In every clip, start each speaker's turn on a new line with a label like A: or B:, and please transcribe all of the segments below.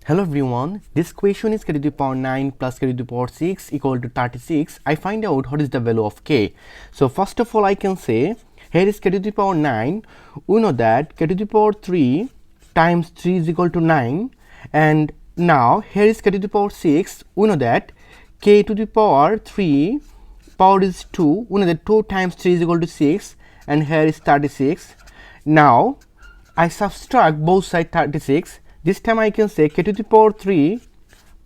A: Hello everyone, this question is k to the power 9 plus k to the power 6 equal to 36. I find out what is the value of k. So first of all I can say here is k to the power 9. We know that k to the power 3 times 3 is equal to 9, and now here is k to the power 6. We know that k to the power 3 power is 2. We know that 2 times 3 is equal to 6, and here is 36. Now I subtract both sides 36. This time I can say k to the power 3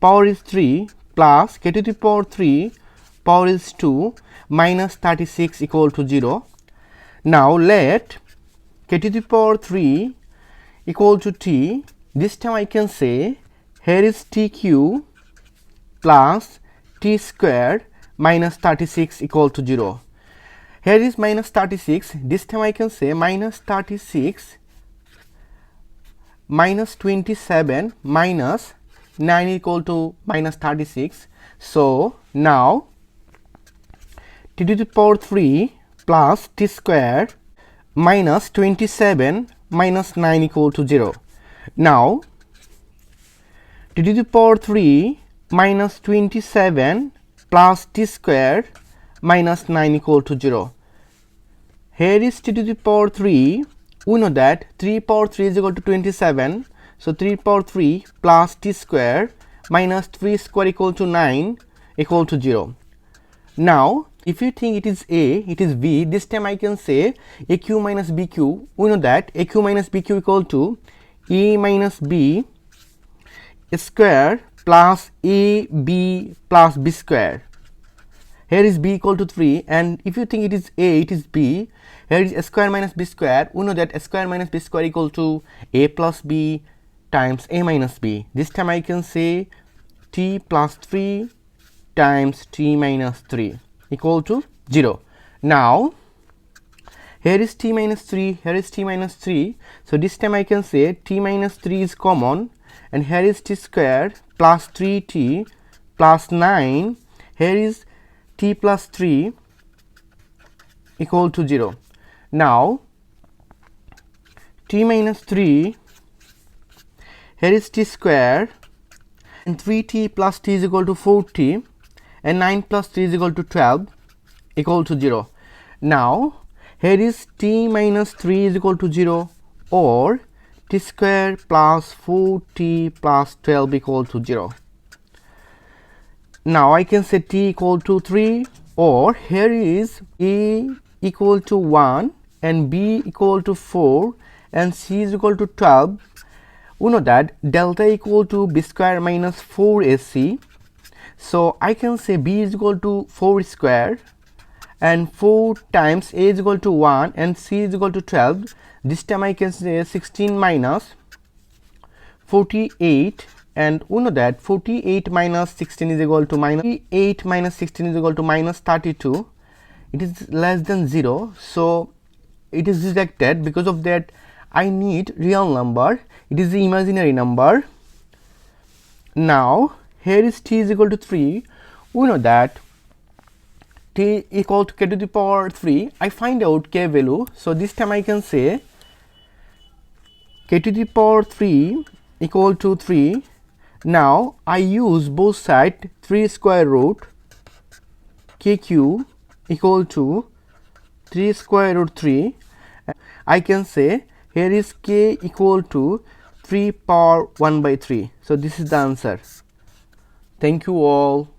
A: power is 3 plus k to the power 3 power is 2 minus 36 equal to 0. Now let k to the power 3 equal to t. This time I can say here is tq plus t squared minus 36 equal to 0. Here is minus 36. This time I can say minus 36 minus 27 minus 9 equal to minus 36. So now t to the power 3 plus t squared minus 27 minus 9 equal to 0. Now t to the power 3 minus 27 plus t squared minus 9 equal to 0. Here is t to the power 3. We know that 3 power 3 is equal to 27. So 3 power 3 plus t square minus 3 square equal to 9 equal to 0. Now if you think it is a, it is b, this time I can say aq minus bq. We know that aq minus bq equal to a minus b square plus ab plus b square. Here is b equal to 3, and if you think it is a, it is b. Here is a square minus b square. We know that a square minus b square equal to a plus b times a minus b. This time I can say t plus 3 times t minus 3 equal to 0. Now here is t minus 3, here is t minus 3. So this time I can say t minus 3 is common, and here is t square plus 3t plus 9. Here is t plus 3 equal to 0. Now t minus 3, here is t square, and 3t plus t is equal to 4t, and 9 plus 3 is equal to 12 equal to 0. Now here is t minus 3 is equal to 0, or t square plus 4t plus 12 equal to 0. Now I can say t equal to 3, or here is a equal to 1 and b equal to 4 and c is equal to 12. We know that delta equal to b square minus 4ac. So I can say b is equal to 4 square, and 4 times a is equal to 1 and c is equal to 12. This time I can say 16 minus 48, and we know that 48 minus 16 is equal to minus 48 minus 16 is equal to minus 32. It is less than 0, so it is rejected. Because of that I need real number. It is the imaginary number. Now here is t is equal to 3. We know that t equal to k to the power 3. I find out k value. So this time I can say k to the power 3 equal to 3. Now I use both sides 3 square root kq equal to 3 square root 3. I can say here is k equal to 3 power 1 by 3. So this is the answer. Thank you all.